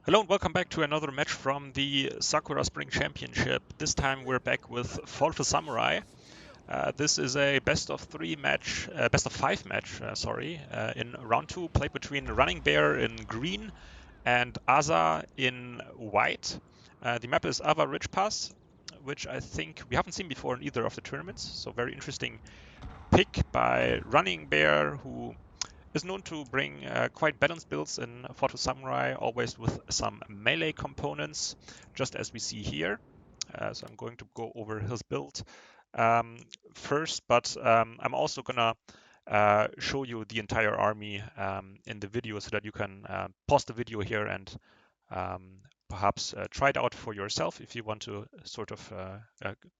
Hello and welcome back to another match from the Sakura Spring Championship. This time we're back with Fall of the Samurai. This is a best of five match, in round two, played between Running Bear in green and Asa in white. The map is Ava Ridge Pass, which I think we haven't seen before in either of the tournaments. So very interesting pick by Running Bear, who is known to bring quite balanced builds in Photo Samurai, always with some melee components, just as we see here. So I'm going to go over his build first, but I'm also gonna show you the entire army in the video so that you can pause the video here and perhaps try it out for yourself if you want to sort of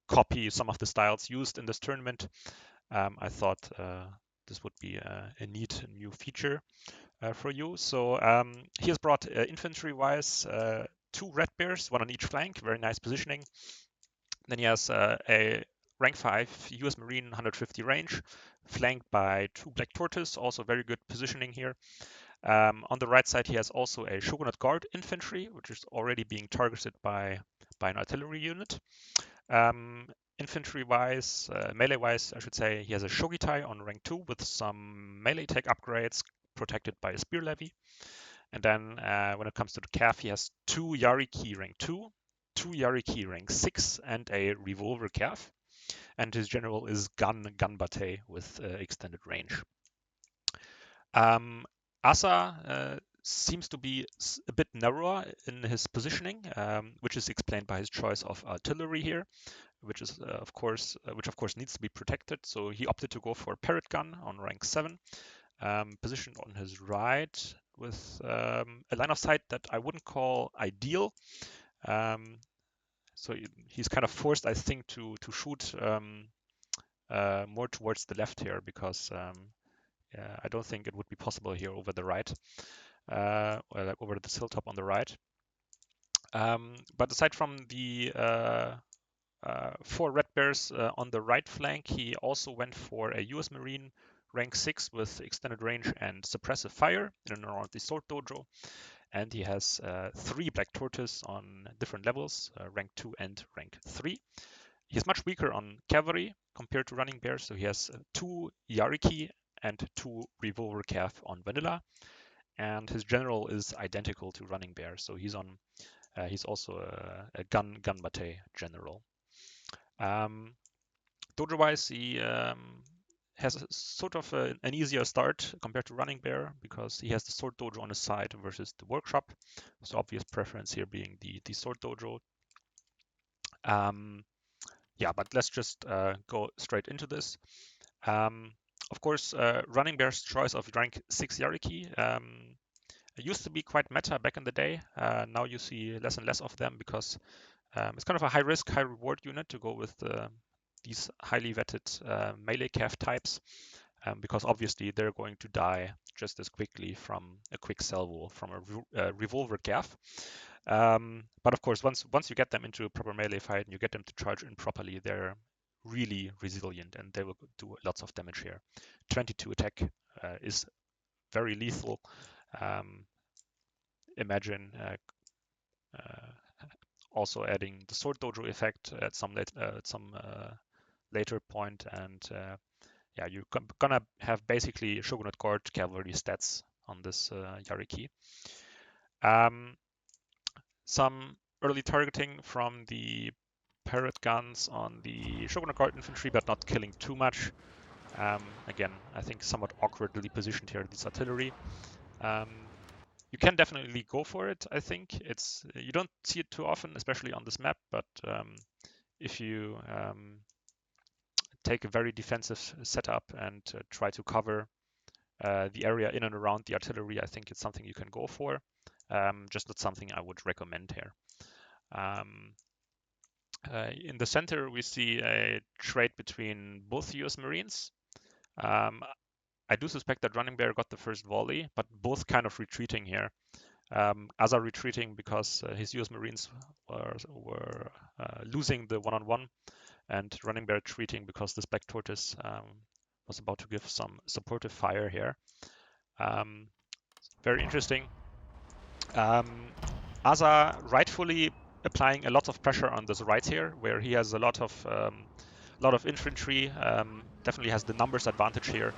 copy some of the styles used in this tournament. I thought this would be a neat new feature for you. So he has brought infantry-wise two red bears, one on each flank, very nice positioning. Then he has a rank 5 US Marine 150 range, flanked by two black tortoise, also very good positioning here. On the right side, he has also a Shogunate Guard infantry, which is already being targeted by an artillery unit. Infantry-wise, melee-wise, I should say, he has a Shogitai on rank 2 with some melee tech upgrades protected by a spear levy. And then when it comes to the calf, he has two Yariki rank 2, two Yariki rank 6, and a revolver calf. And his general is Ganbate with extended range. Asa seems to be a bit narrower in his positioning, which is explained by his choice of artillery here, which of course needs to be protected. So he opted to go for a parrot gun on rank 7, positioned on his right with a line of sight that I wouldn't call ideal. So he's kind of forced, I think, to shoot more towards the left here because I don't think it would be possible here over the right, or like over this hilltop on the right. But aside from the 4 red bears on the right flank, he also went for a US Marine rank 6 with extended range and suppressive fire in and around the sword dojo. And he has 3 black tortoise on different levels, rank 2 and rank 3. He's much weaker on cavalry compared to Running Bear, so he has 2 Yariki and 2 Revolver Calf on vanilla. And his general is identical to Running Bear, so he's also a Ganbate general. Dojo-wise, he has sort of an easier start compared to Running Bear because he has the sword dojo on his side versus the workshop. So obvious preference here being the sword dojo. Yeah, but let's just go straight into this. Of course, Running Bear's choice of rank 6 Yariki used to be quite meta back in the day. Now you see less and less of them because it's kind of a high risk, high reward unit to go with these highly vetted melee calf types, because obviously they're going to die just as quickly from a quick salvo from a revolver calf. But of course, once you get them into a proper melee fight and you get them to charge in properly, they're really resilient and they will do lots of damage here. 22 attack is very lethal. Imagine also adding the sword dojo effect at some later point, and yeah, you're gonna have basically Shogunate Guard cavalry stats on this Yariki. Some early targeting from the parrot guns on the Shogunate Guard infantry, but not killing too much. Again, I think somewhat awkwardly positioned here, this artillery. You can definitely go for it. I think you don't see it too often, especially on this map. But if you take a very defensive setup and try to cover the area in and around the artillery, I think it's something you can go for. Just not something I would recommend here. In the center, we see a trade between both US Marines. I do suspect that Running Bear got the first volley, but both kind of retreating here. Asa retreating because his US Marines were losing the one-on-one, and Running Bear retreating because this Black Tortoise was about to give some supportive fire here. Very interesting. Asa rightfully applying a lot of pressure on this right here, where he has a lot of infantry. Definitely has the numbers advantage here.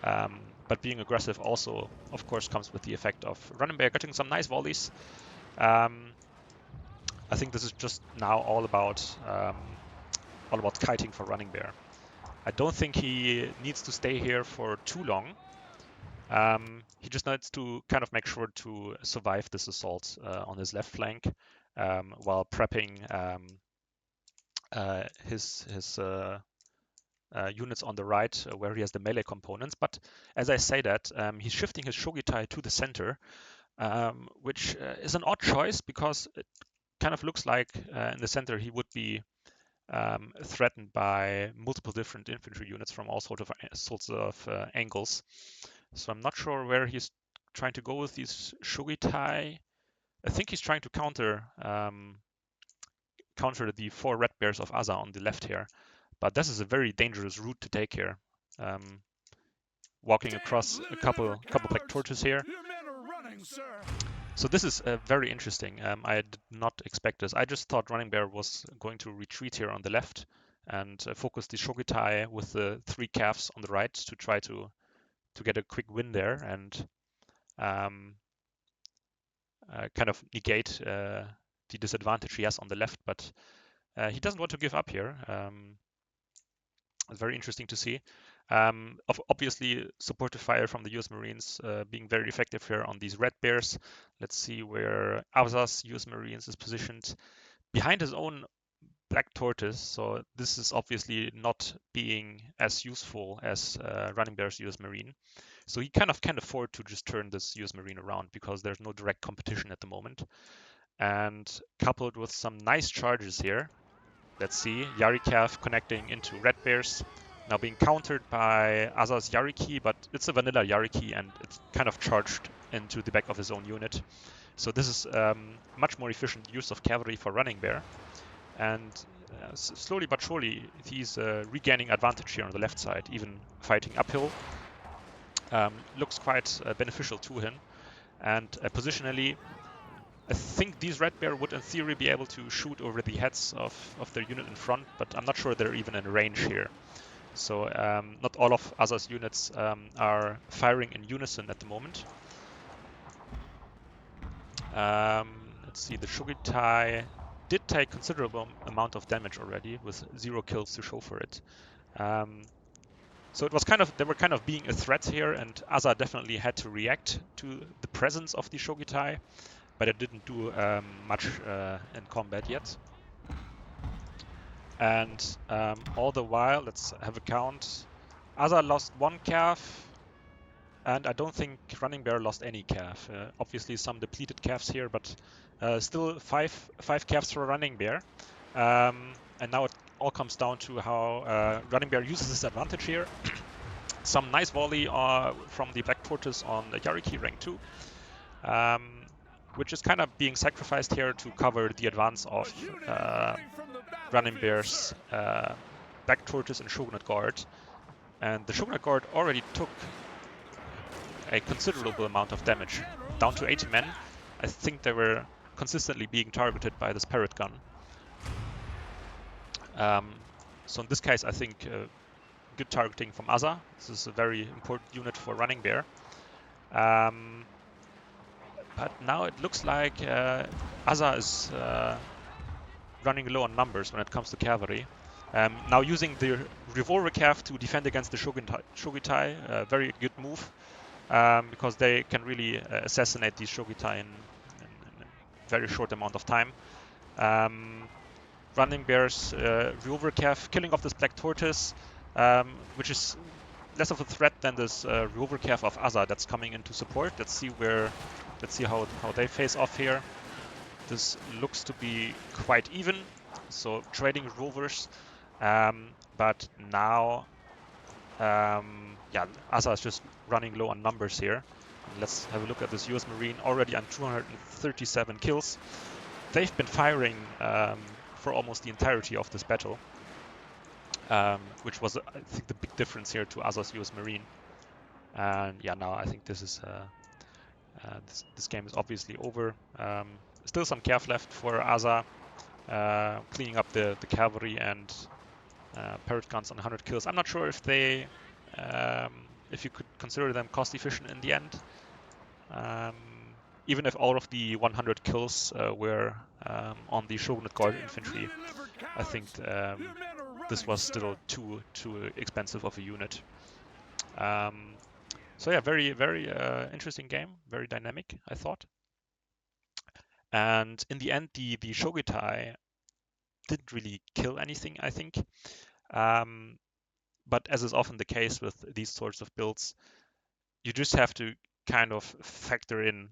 But being aggressive also, of course, comes with the effect of Running getting some nice volleys. I think this is just now all about kiting for Running Bear. I don't think he needs to stay here for too long. He just needs to kind of make sure to survive this assault on his left flank while prepping his units on the right where he has the melee components. But as I say that, he's shifting his Shogitai to the center, which is an odd choice because it kind of looks like in the center he would be threatened by multiple different infantry units from all sorts of angles. So I'm not sure where he's trying to go with these Shogitai. I think he's trying to counter the 4 red bears of Asa on the left here. But this is a very dangerous route to take here. Walking across a couple black torches here. So this is very interesting. I did not expect this. I just thought Running Bear was going to retreat here on the left and focus the Shogitai with the 3 calves on the right to try to get a quick win there and kind of negate the disadvantage he has on the left. But he doesn't want to give up here. It's very interesting to see. Obviously, supportive fire from the US Marines being very effective here on these red bears. Let's see where Asa's US Marines is positioned behind his own black tortoise. So this is obviously not being as useful as Running Bear's US Marine. So he kind of can't afford to just turn this US Marine around because there's no direct competition at the moment. And coupled with some nice charges here, let's see, Yarikav connecting into red bears. Now being countered by Asa's Yariki, but it's a vanilla Yariki and it's kind of charged into the back of his own unit. So this is much more efficient use of cavalry for Running Bear. And slowly but surely, he's regaining advantage here on the left side, even fighting uphill. Looks quite beneficial to him. And positionally, I think these red bear would in theory be able to shoot over the heads of their unit in front, but I'm not sure they're even in range here. So not all of Asa's units are firing in unison at the moment. Let's see, the Shogitai did take considerable amount of damage already with 0 kills to show for it. So it was they were kind of being a threat here, and Asa definitely had to react to the presence of the Shogitai, but it didn't do much in combat yet. And all the while, let's have a count. Asa lost 1 calf, and I don't think Running Bear lost any calf. Obviously some depleted calves here, but still five calves for Running Bear. And now it all comes down to how Running Bear uses his advantage here. Some nice volley from the Black Tortoise on the Yariki rank 2. Which is kind of being sacrificed here to cover the advance of Running Bear's Black Tortoise and Shogunate Guard. And the Shogunate Guard already took a considerable amount of damage, down to 80 men. I think they were consistently being targeted by this parrot gun. So in this case, I think good targeting from Asa. This is a very important unit for Running Bear. But now it looks like Asa is running low on numbers when it comes to cavalry. Now using the revolver cav to defend against the Shogitai, very good move, because they can really assassinate these Shogitai in a very short amount of time. Running Bear's revolver cav killing off this Black Tortoise, which is less of a threat than this revolver cav of Asa that's coming into support. Let's see how they face off here. This looks to be quite even, so trading revolvers, but now Asa is just running low on numbers here. And let's have a look at this US Marine already on 237 kills. They've been firing for almost the entirety of this battle, which was, I think, the big difference here to Asa's US Marine. And yeah, now I think this is this game is obviously over. Still some cav left for Asa, cleaning up the cavalry and parrot guns on 100 kills. I'm not sure if they, if you could consider them cost efficient in the end. Even if all of the 100 kills were on the Shogunate Guard infantry, I think this was still too expensive of a unit. So yeah, very interesting game, very dynamic, I thought. And in the end, the Shogitai didn't really kill anything, I think. But as is often the case with these sorts of builds, you just have to kind of factor in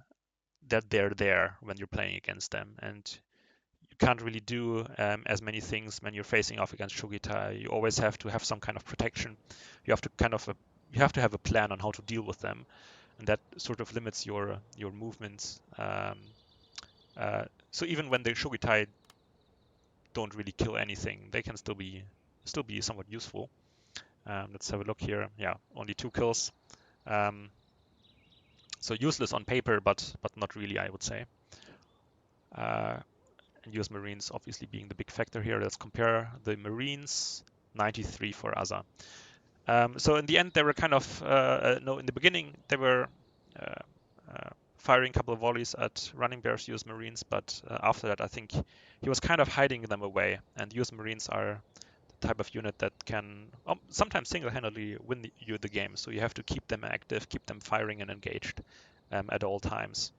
that they're there when you're playing against them, and you can't really do as many things when you're facing off against Shogitai. You always have to have some kind of protection. You have to you have to have a plan on how to deal with them, and that sort of limits your movements. So even when the Shogitai don't really kill anything, they can still be somewhat useful. Let's have a look here. Yeah, only 2 kills. So useless on paper, but not really, I would say. And US Marines obviously being the big factor here. Let's compare the Marines. 93 for Asa. So in the end, they were kind of no. In the beginning, they were firing a couple of volleys at Running Bear's US Marines, but after that, I think he was kind of hiding them away. And US Marines are the type of unit that can sometimes single-handedly win you the game. So you have to keep them active, keep them firing and engaged at all times.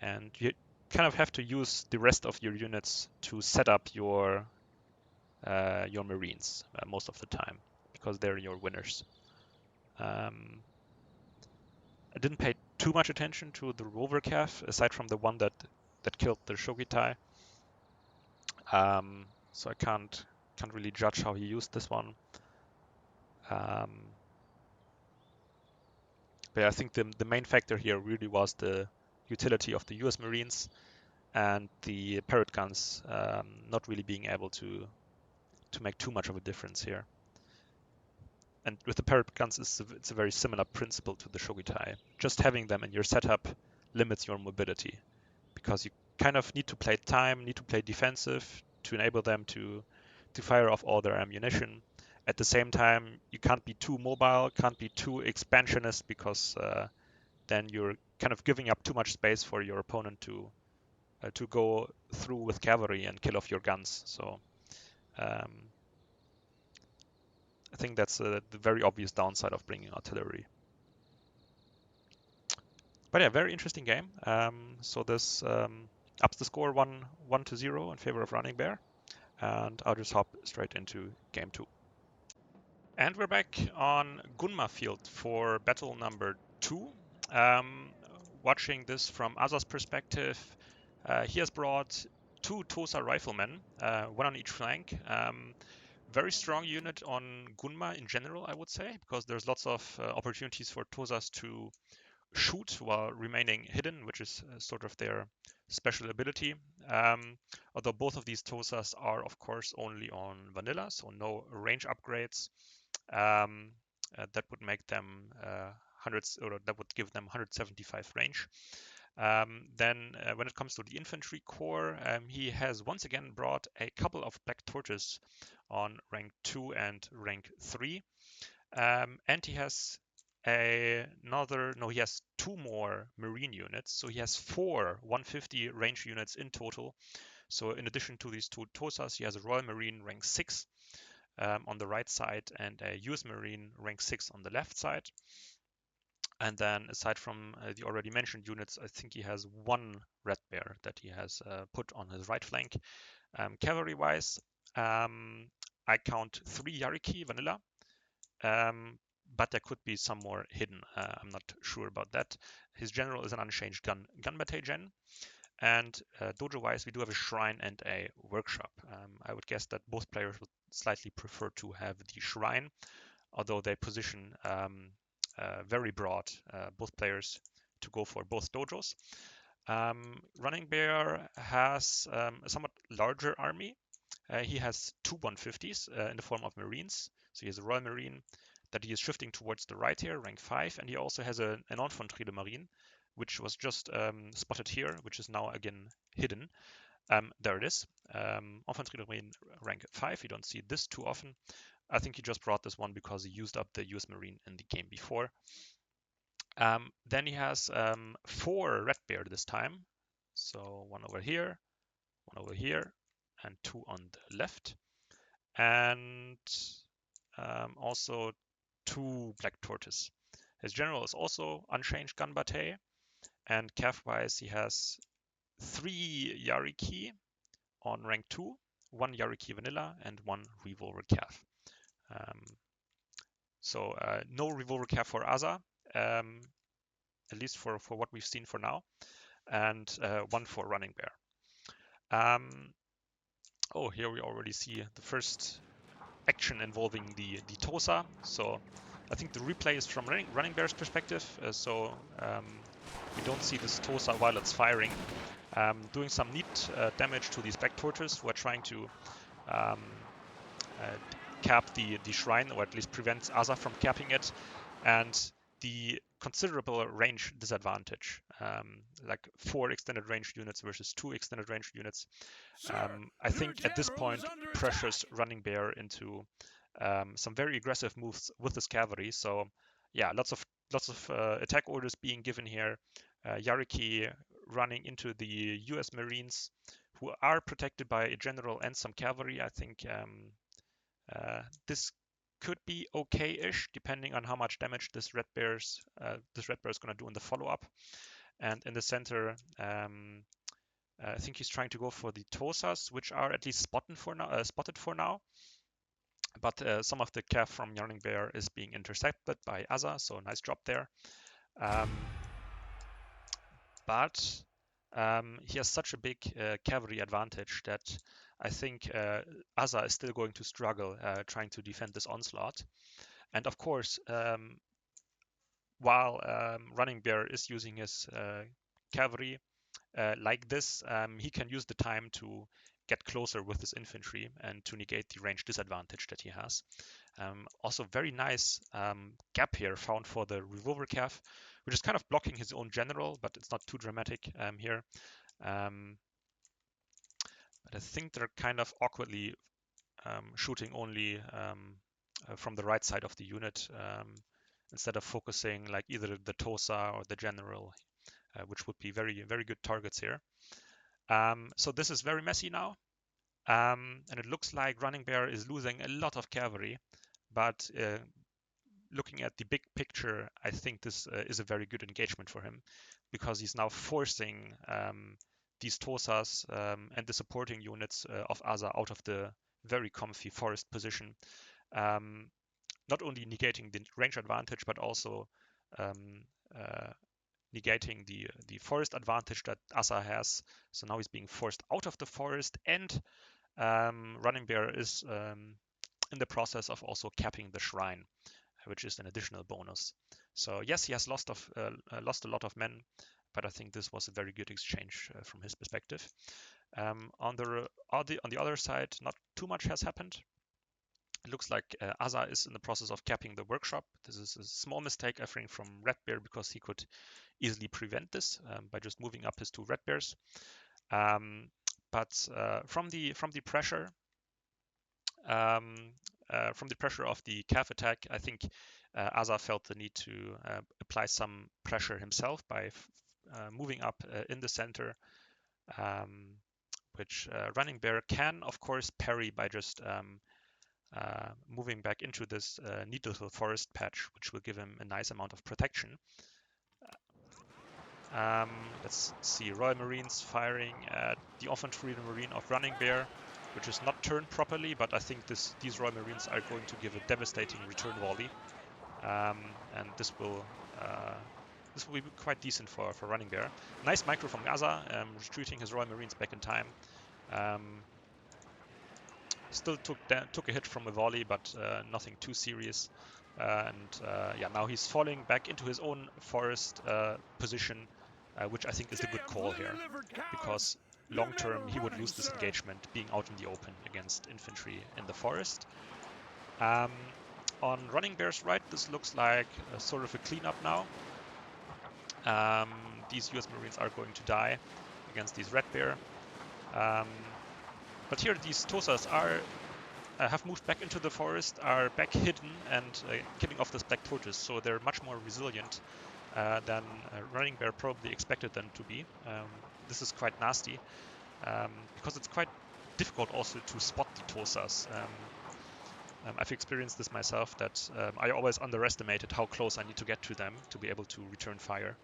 And you kind of have to use the rest of your units to set up your Marines most of the time, because they're your winners. I didn't pay too much attention to the rover cav, aside from the one that killed the Shogitai. So I can't really judge how he used this one. But I think the main factor here really was the utility of the US Marines and the parrot guns not really being able to make too much of a difference here. And with the parrot guns, it's a very similar principle to the Shogitai. Just having them in your setup limits your mobility, because you kind of need to play time, need to play defensive to enable them to fire off all their ammunition. At the same time, you can't be too mobile, can't be too expansionist, because then you're kind of giving up too much space for your opponent to go through with cavalry and kill off your guns. So I think that's the very obvious downside of bringing artillery. But yeah, very interesting game. So this ups the score 1-0 in favor of Running Bear. And I'll just hop straight into game 2. And we're back on Gunma Field for battle number 2. Watching this from Asa's perspective, he has brought 2 Tosa riflemen, one on each flank. Very strong unit on Gunma in general, I would say, because there's lots of opportunities for Tosas to shoot while remaining hidden, which is sort of their special ability. Although both of these Tosas are, of course, only on vanilla, so no range upgrades. That would make them hundreds, or that would give them 175 range. Then when it comes to the infantry corps, he has once again brought a couple of black torches on rank 2 and rank 3. And he has he has 2 more marine units. So he has 4 150 range units in total. So in addition to these 2 Tosas, he has a Royal Marine rank 6 on the right side and a US Marine rank 6 on the left side. And then aside from the already mentioned units, I think he has 1 Red Bear that he has put on his right flank. Cavalry-wise, I count 3 Yariki vanilla, but there could be some more hidden. I'm not sure about that. His general is an unchanged gunbate gen. And dojo-wise, we do have a shrine and a workshop. I would guess that both players would slightly prefer to have the shrine, although they position very broad, both players to go for both dojos. Running Bear has a somewhat larger army. He has 2 150s in the form of Marines. So he has a Royal Marine that he is shifting towards the right here, rank 5, and he also has an Infanterie de Marine which was just spotted here, which is now again hidden. There it is. Infanterie Marine rank 5. You don't see this too often. I think he just brought this one because he used up the US Marine in the game before. Then he has 4 Red Bear this time. So one over here, and 2 on the left. And also 2 Black Tortoise. His general is also unchanged gun bate. And calf-wise, he has 3 Yariki on rank 2, 1 Yariki vanilla, and 1 revolver calf. So no revolver calf for Aza, at least for what we've seen for now, and 1 for running bear. Oh, here we already see the first action involving the Tosa. So I think the replay is from running bear's perspective. So we don't see this Tosa while it's firing, doing some neat damage to these Black Tortoise who are trying to cap the shrine, or at least prevent Aza from capping it, and the considerable range disadvantage, like 4 extended range units versus 2 extended range units. I think at this point pressures running bear into some very aggressive moves with his cavalry. So yeah, lots of attack orders being given here. Yariki running into the US Marines, who are protected by a general and some cavalry. I think this could be okay-ish, depending on how much damage this red bear is going to do in the follow-up. And in the center, I think he's trying to go for the Tosas, which are at least spotted for now. But some of the calf from Running Bear is being intercepted by Aza, so nice job there. But he has such a big cavalry advantage that I think Aza is still going to struggle trying to defend this onslaught. And of course, while Running Bear is using his cavalry like this, he can use the time to get closer with his infantry and to negate the range disadvantage that he has. Also very nice gap here found for the revolver calf, which is kind of blocking his own general, but it's not too dramatic here. But I think they're kind of awkwardly shooting only from the right side of the unit instead of focusing like either the Tosa or the general, which would be very, very good targets here. So this is very messy now. And it looks like Running Bear is losing a lot of cavalry, but looking at the big picture, I think this is a very good engagement for him, because he's now forcing these Tosas and the supporting units of Aza out of the very comfy forest position, not only negating the range advantage, but also negating the forest advantage that Aza has. So now he's being forced out of the forest, and Running Bear is in the process of also capping the shrine, which is an additional bonus. So yes, he has lost a lot of men, but I think this was a very good exchange from his perspective. On the other side, not too much has happened. It looks like Aza is in the process of capping the workshop. This is a small mistake, I think, from Red Bear, because he could easily prevent this by just moving up his 2 Red Bears. But from the pressure, of the calf attack, I think Aza felt the need to apply some pressure himself by moving up in the center, which Running Bear can, of course, parry by just moving back into this neat little forest patch, which will give him a nice amount of protection. Let's see, Royal Marines firing at the Infantry Marine of Running Bear, which is not turned properly, but I think these Royal Marines are going to give a devastating return volley, and this will be quite decent for Running Bear. Nice micro from Aza, retreating his Royal Marines back in time. Still took a hit from a volley, but nothing too serious. Yeah, now he's falling back into his own forest position, which I think is the good call here, because long term he would lose this engagement being out in the open against infantry in the forest. On Running Bear's right, this looks like sort of a cleanup now. these US Marines are going to die against these Red Bear. But here these Tosas are have moved back into the forest, are back hidden and killing off this Black Tortoise, so they're much more resilient than Running Bear probably expected them to be. This is quite nasty because it's quite difficult also to spot the Tosas. I've experienced this myself, that I always underestimated how close I need to get to them to be able to return fire.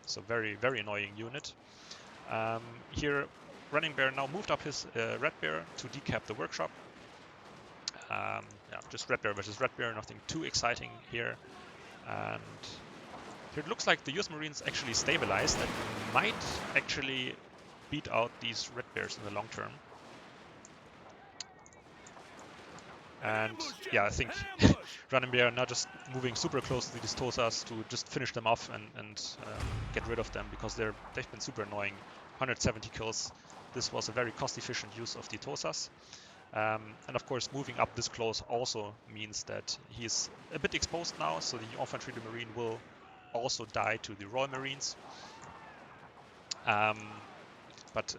So very, very annoying unit. Here, Running Bear now moved up his Red Bear to decap the workshop. Yeah, just Red Bear versus Red Bear, nothing too exciting here. And here it looks like the US Marines actually stabilized and might actually beat out these Red Bears in the long term. And yeah, I think Running Bear now just moving super close to these Tosas to just finish them off and get rid of them, because they've been super annoying. 170 kills. This was a very cost-efficient use of the Tosas. And of course, moving up this close also means that he's a bit exposed now, so the Infantry Marine will also die to the Royal Marines. But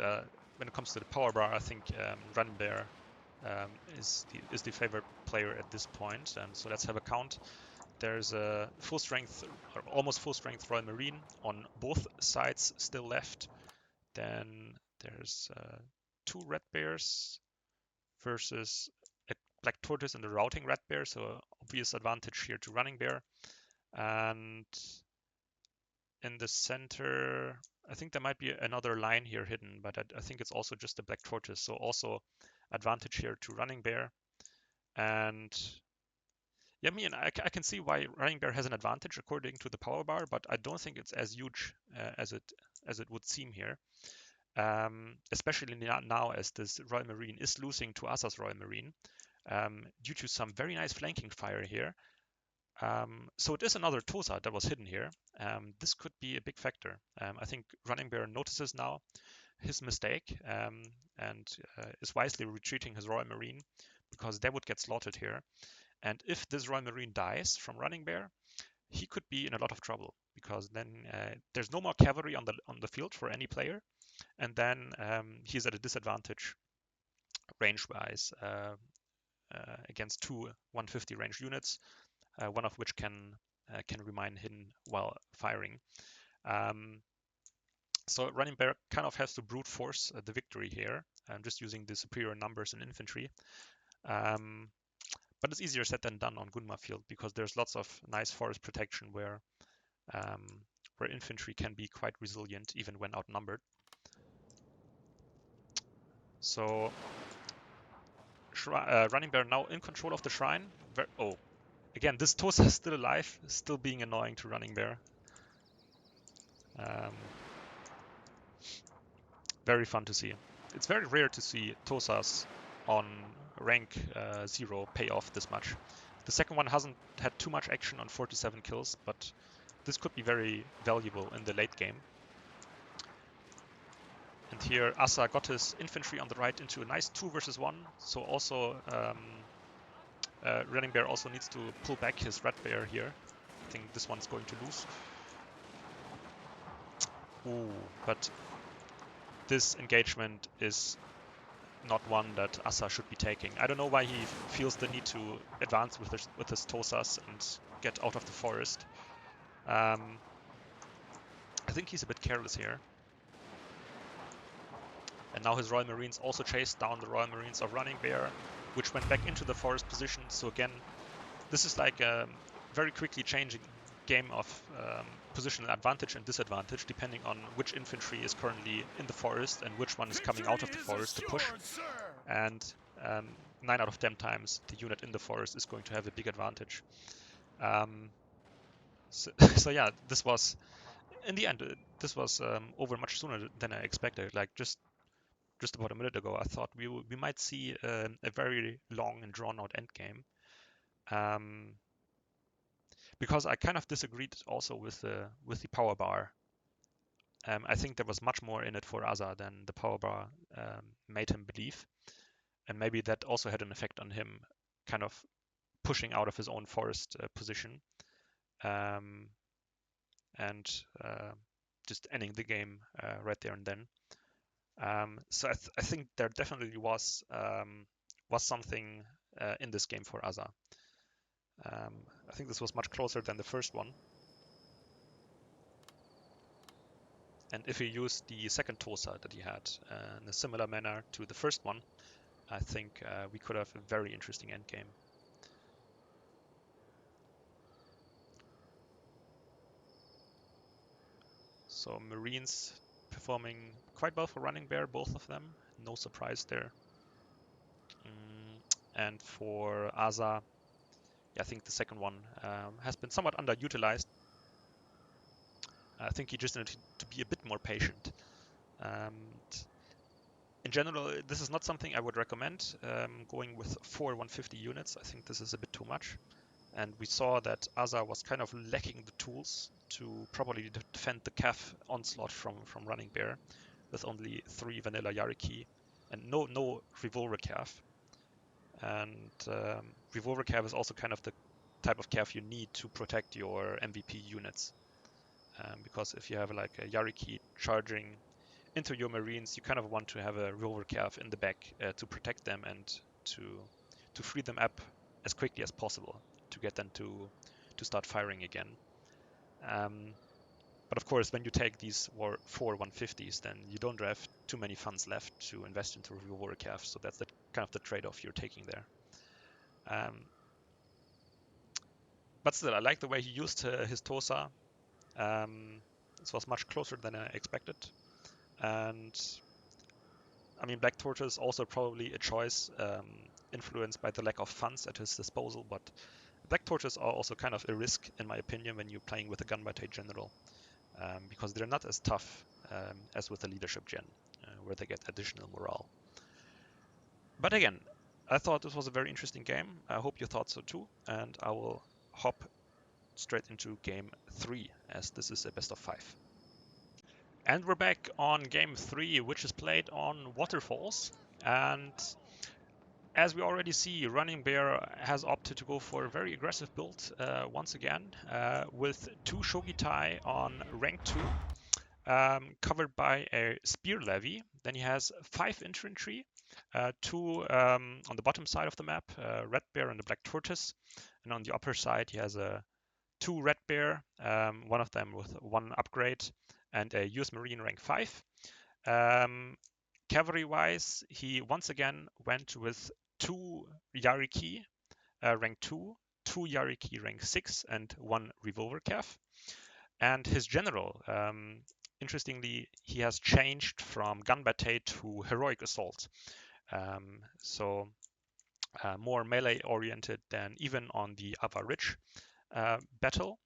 when it comes to the power bar, I think Running Bear is the favorite player at this point. So let's have a count. There's a full strength, or almost full strength Royal Marine on both sides still left. Then there's 2 Red Bears versus a Black Tortoise and the routing Red Bear, so obvious advantage here to Running Bear. And in the center, I think there might be another line here hidden, but I think it's also just a Black Tortoise, so also advantage here to Running Bear. And yeah, I can see why Running Bear has an advantage according to the power bar, but I don't think it's as huge as it would seem here. Especially now as this Royal Marine is losing to Asa's Royal Marine due to some very nice flanking fire here. So it is another Tosa that was hidden here. This could be a big factor. I think Running Bear notices now his mistake and is wisely retreating his Royal Marine, because they would get slaughtered here. And if this Royal Marine dies from Running Bear, he could be in a lot of trouble, because then there's no more cavalry on the field for any player, and then he's at a disadvantage range-wise against 2 150 range units, one of which can remain hidden while firing. So Running Bear kind of has to brute force the victory here, just using the superior numbers in infantry. But it's easier said than done on Gunma Field, because there's lots of nice forest protection where infantry can be quite resilient even when outnumbered. So Running Bear now in control of the shrine. Oh, again, this Tosa is still alive, still being annoying to Running Bear. Very fun to see. It's very rare to see Tosas on rank 0 pay off this much. The second one hasn't had too much action on 47 kills, but this could be very valuable in the late game. And here Asa got his infantry on the right into a nice 2 versus 1. So also Running Bear also needs to pull back his Red Bear here. I think this one's going to lose. Ooh, but this engagement is not one that Asa should be taking. I don't know why he feels the need to advance with his Tosas and get out of the forest. I think he's a bit careless here. And now his Royal Marines also chased down the Royal Marines of Running Bear, which went back into the forest position. So again, this is like a very quickly changing game of positional advantage and disadvantage, depending on which infantry is currently in the forest and which one is coming out of the forest to push. And 9 out of 10 times, the unit in the forest is going to have a big advantage. So yeah, this was, in the end, this was over much sooner than I expected. Like just about a minute ago, I thought we might see a very long and drawn-out endgame. Because I kind of disagreed also with the power bar. I think there was much more in it for Asa than the power bar made him believe. And maybe that also had an effect on him kind of pushing out of his own forest position. And just ending the game right there and then. So I think there definitely was something in this game for Asa. I think this was much closer than the first one. And if he used the second Tosa that he had in a similar manner to the first one, I think we could have a very interesting endgame. So Marines performing quite well for Running Bear, both of them. No surprise there. And for Asa, I think the second one has been somewhat underutilized. I think he just needed to be a bit more patient. In general, this is not something I would recommend, going with 4 150 units. I think this is a bit too much. And we saw that Asa was kind of lacking the tools to properly defend the Cav onslaught from Running Bear, with only 3 vanilla Yariki and no Revolver Cav. And Revolver Cav is also kind of the type of Cav you need to protect your MVP units. Because if you have like a Yariki charging into your Marines, you kind of want to have a Revolver Cav in the back to protect them and to free them up as quickly as possible to get them to start firing again. But of course, when you take these 4 150s, then you don't have too many funds left to invest into Revolver Cav, so that's the kind of the trade-off you're taking there. But still, I like the way he used his Tosa. This was much closer than I expected. And I mean, Black Tortoise also probably a choice influenced by the lack of funds at his disposal, but Black Tortoise are also kind of a risk, in my opinion, when you're playing with a Gunbite General, because they're not as tough as with the Leadership Gen, where they get additional morale. But again, I thought this was a very interesting game. I hope you thought so too, and I will hop straight into game 3, as this is a best of 5. And we're back on game 3, which is played on Waterfalls. And as we already see, Running Bear has opted to go for a very aggressive build once again, with 2 Shogitai on rank 2, covered by a Spear Levy. Then he has 5 infantry, 2 on the bottom side of the map, Red Bear and the Black Tortoise. And on the upper side, he has 2 Red Bear, one of them with 1 upgrade, and a US Marine rank 5. Cavalry-wise, he once again went with 2 Yariki rank 2, 2 Yariki rank 6, and 1 Revolver Cav. And his general, interestingly, he has changed from Gunbate to Heroic Assault. So more melee oriented than even on the Ava Ridge battle.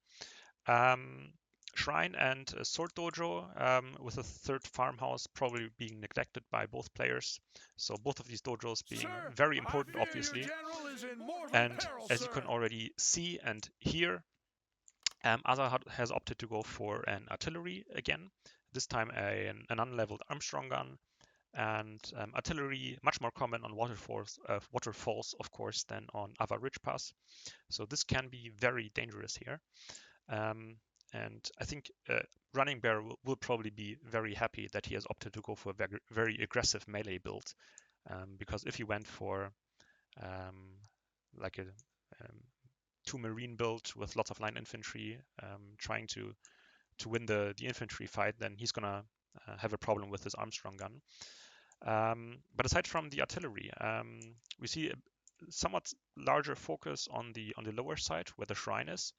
Shrine and Sword Dojo, with a 3rd farmhouse probably being neglected by both players. So both of these dojos being very important, obviously. And as you can already see and hear, Asa has opted to go for an artillery again, this time an unleveled Armstrong gun. And artillery, much more common on waterfalls, of course, than on Ava Ridge Pass. So this can be very dangerous here. And I think Running Bear will probably be very happy that he has opted to go for a very, very aggressive melee build, because if he went for like a 2 Marine build with lots of line infantry, trying to win the infantry fight, then he's gonna have a problem with his Armstrong gun. But aside from the artillery, we see a somewhat larger focus on the lower side where the shrine is.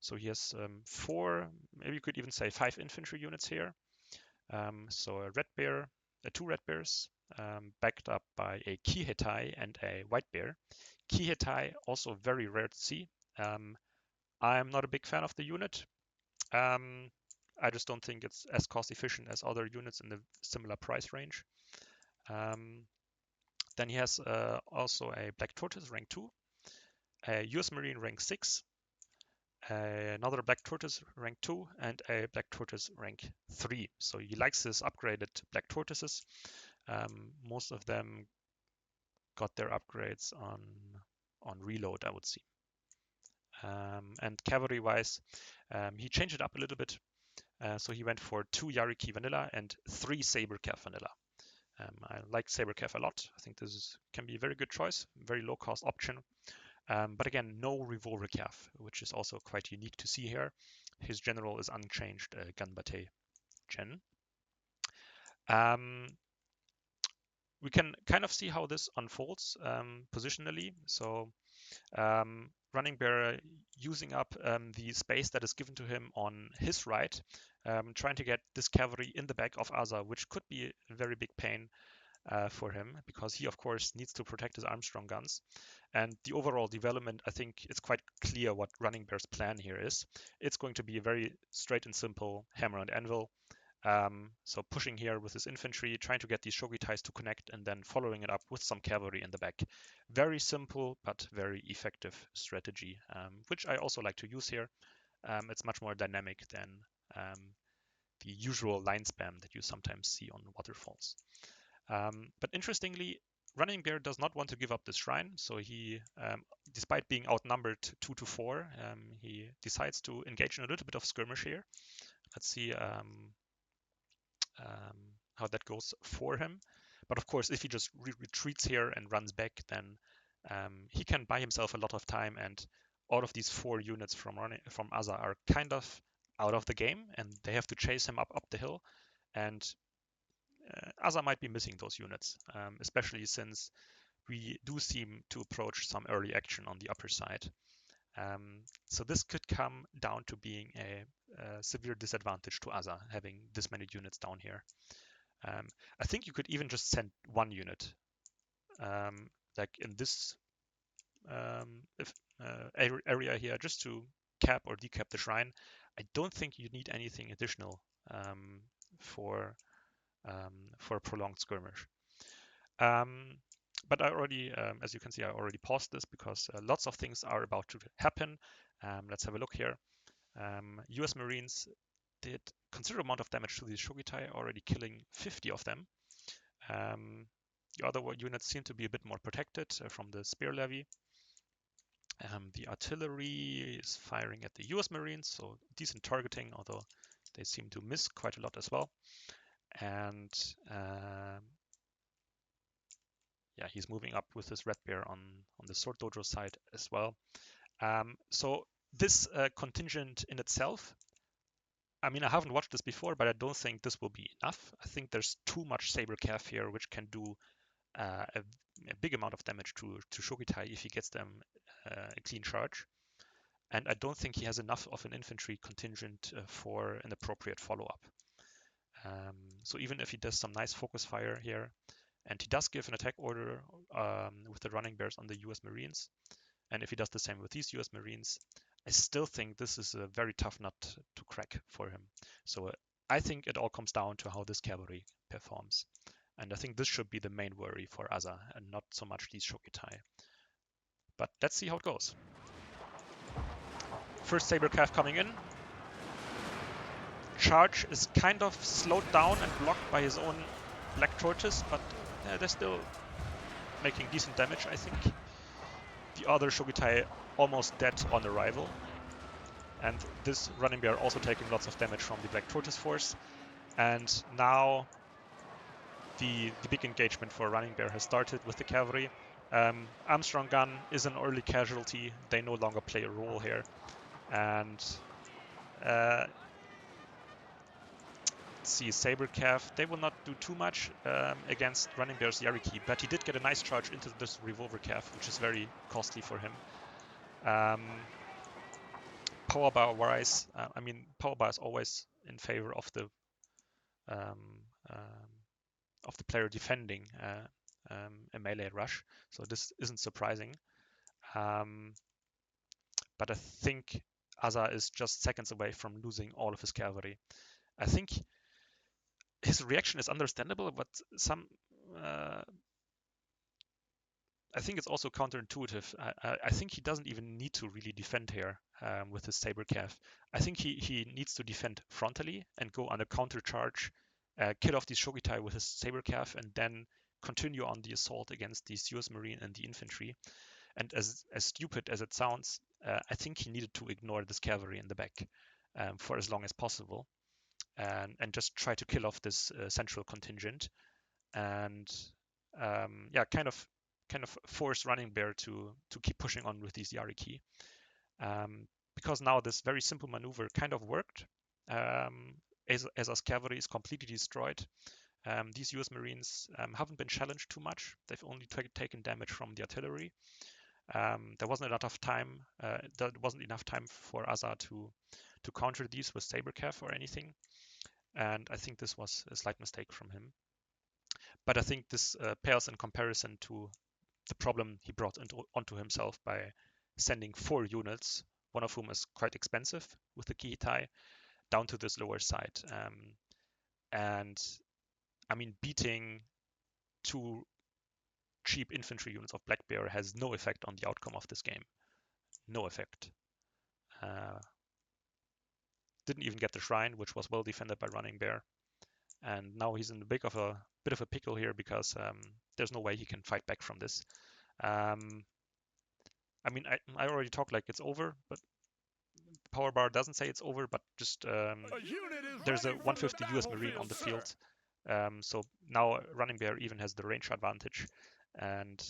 So he has 4, maybe you could even say 5 infantry units here. So a Red Bear, 2 Red Bears, backed up by a Kihetai and a White Bear. Kihetai also very rare to see. I'm not a big fan of the unit. I just don't think it's as cost efficient as other units in the similar price range. Then he has also a Black Tortoise rank 2, a US Marine rank 6, another Black Tortoise rank 2, and a Black Tortoise rank 3. So he likes his upgraded Black Tortoises. Most of them got their upgrades on reload, I would see. And cavalry-wise, he changed it up a little bit. So he went for 2 Yariki vanilla and 3 Saber Cav vanilla. I like Saber Cav a lot. I think this can be a very good choice, very low cost option. But again, no Revolver Cav, which is also quite unique to see here. His general is unchanged, Ganbate Gen. We can kind of see how this unfolds positionally. So Running Bear using up the space that is given to him on his right, trying to get this cavalry in the back of Asa, which could be a very big pain for him because he, of course, needs to protect his Armstrong guns. And the overall development, I think it's quite clear what Running Bear's plan here is. It's going to be a very straight and simple hammer and anvil. So pushing here with his infantry, trying to get these Shogitais to connect and then following it up with some cavalry in the back. Very simple, but very effective strategy, which I also like to use here. It's much more dynamic than the usual line spam that you sometimes see on waterfalls. But interestingly, Running Bear does not want to give up this shrine, so he, despite being outnumbered 2 to 4, he decides to engage in a little bit of skirmish here. Let's see how that goes for him. But of course, if he just retreats here and runs back, then he can buy himself a lot of time, and all of these 4 units from Asa are kind of out of the game, and they have to chase him up the hill. And Asa might be missing those units, especially since we do seem to approach some early action on the upper side. So this could come down to being a severe disadvantage to Asa, having this many units down here. I think you could even just send 1 unit, like in this area here, just to cap or decap the shrine. I don't think you need anything additional for a prolonged skirmish. But I already, as you can see, I already paused this because lots of things are about to happen. Let's have a look here. US Marines did considerable amount of damage to these Shogitai, already killing 50 of them. The other units seem to be a bit more protected from the spear levy. The artillery is firing at the US Marines, so decent targeting, although they seem to miss quite a lot as well. And yeah, he's moving up with his Red Bear on the Sword Dojo side as well. So this contingent in itself, I mean, I haven't watched this before, but I don't think this will be enough. I think there's too much Saber Cav here, which can do a big amount of damage to Shogitai if he gets them a clean charge. And I don't think he has enough of an infantry contingent for an appropriate follow-up. So even if he does some nice focus fire here, and he does give an attack order with the Running Bears on the US Marines, and if he does the same with these US Marines, I still think this is a very tough nut to crack for him. So I think it all comes down to how this cavalry performs. And I think this should be the main worry for Asa, and not so much these Shogitai. But let's see how it goes. First Saber Cav coming in. Charge is kind of slowed down and blocked by his own Black Tortoise, but they're still making decent damage, I think. The other Shogitai almost dead on arrival. And this Running Bear also taking lots of damage from the Black Tortoise force. And now the big engagement for Running Bear has started with the cavalry. Armstrong gun is an early casualty. They no longer play a role here. And let's see, Saber Cav, they will not do too much against Running Bear's Yariki, but he did get a nice charge into this Revolver Cav, which is very costly for him. Power bar wise, I mean, power bar is always in favor of the player defending a melee rush, so this isn't surprising. But I think Asa is just seconds away from losing all of his cavalry. I think his reaction is understandable, but I think it's also counterintuitive. I think he doesn't even need to really defend here with his Saber Cav. I think he needs to defend frontally and go on a counter charge, kill off these Shogitai with his Saber Cav, and then continue on the assault against these US Marine and the infantry. And as stupid as it sounds, I think he needed to ignore this cavalry in the back for as long as possible. and just try to kill off this central contingent, and yeah, kind of force Running Bear to keep pushing on with these Yariki. Because now this very simple maneuver kind of worked. Aza's cavalry is completely destroyed. These US Marines haven't been challenged too much. They've only taken damage from the artillery. There wasn't enough time. There wasn't enough time for Aza to counter these with Sabercav or anything. And I think this was a slight mistake from him. But I think this pales in comparison to the problem he brought onto himself by sending 4 units, one of whom is quite expensive with the Kihitai, down to this lower side. And I mean, beating 2 cheap infantry units of Black Bear has no effect on the outcome of this game. No effect. Didn't even get the shrine, which was well defended by Running Bear. And now he's in a bit of a pickle here because there's no way he can fight back from this. I mean, I already talked like it's over, but Power Bar doesn't say it's over, but just there's a 150 US Marine on the field. So now Running Bear even has the range advantage, and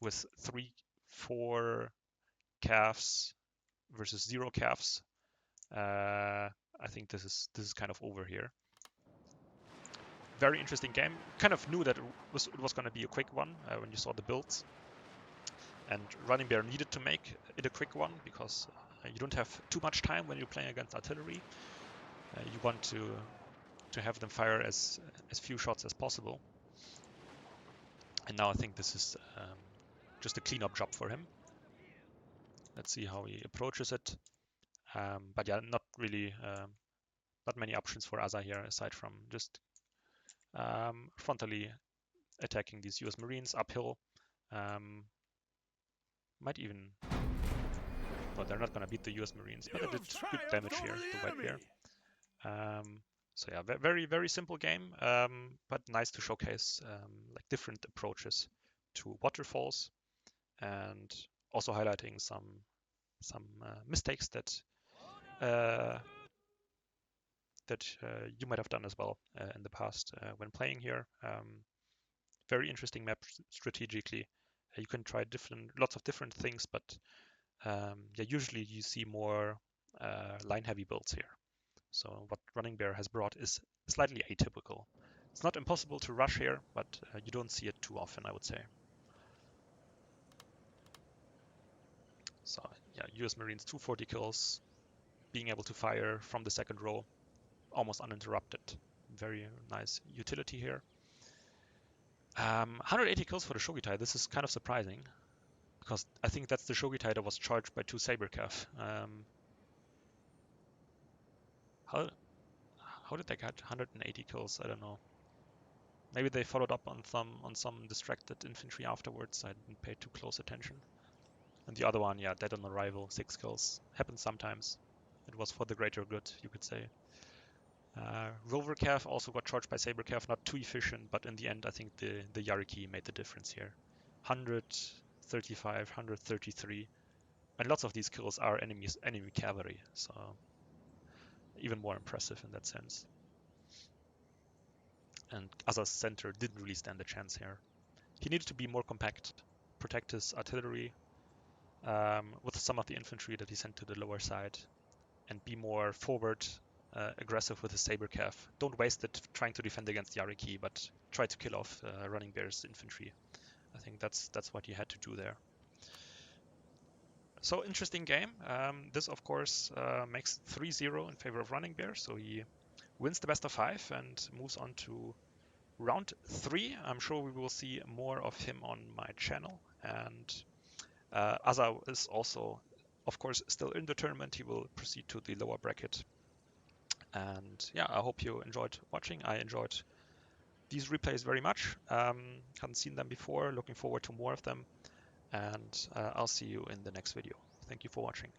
with 3-4 calves versus 0 calves, I think this is kind of over here. Very interesting game. Kind of knew that it was going to be a quick one when you saw the builds, and Running Bear needed to make it a quick one because you don't have too much time when you're playing against artillery. You want to have them fire as few shots as possible. And now I think this is just a cleanup job for him. Let's see how he approaches it. But yeah, not really, not many options for Aza here aside from just frontally attacking these US Marines uphill. Might even, well, they're not going to beat the US Marines, but they did good damage here, the White Bear. So yeah, very, very simple game, but nice to showcase like different approaches to waterfalls, and also highlighting some mistakes that you might have done as well in the past when playing here. Very interesting map strategically. You can try lots of different things, but yeah, usually you see more line-heavy builds here. So what Running Bear has brought is slightly atypical. It's not impossible to rush here, but you don't see it too often, I would say. So yeah, US Marines 240 kills, being able to fire from the second row, almost uninterrupted. Very nice utility here. 180 kills for the Shogitai. This is kind of surprising, because I think that's the Shogitai that was charged by 2 Sabercav. How did they get 180 kills? I don't know. Maybe they followed up on some distracted infantry afterwards. I didn't pay too close attention. And the other one, yeah, dead on arrival, 6 kills. Happens sometimes. It was for the greater good, you could say. Rover Cav also got charged by Sabercav, not too efficient, but in the end I think the Yariki made the difference here. 135, 133. And lots of these kills are enemy cavalry, so even more impressive in that sense. And Aza's center didn't really stand a chance here. He needed to be more compact, protect his artillery with some of the infantry that he sent to the lower side, and be more forward, aggressive with his Sabercav. Don't waste it trying to defend against Yariki, but try to kill off Running Bear's infantry. I think that's what he had to do there. So interesting game. This, of course, makes 3-0 in favor of Running Bear. So he wins the best of 5 and moves on to round 3. I'm sure we will see more of him on my channel. And Aza is also, of course, still in the tournament. He will proceed to the lower bracket. And yeah, I hope you enjoyed watching. I enjoyed these replays very much. Hadn't seen them before. Looking forward to more of them. And I'll see you in the next video. Thank you for watching.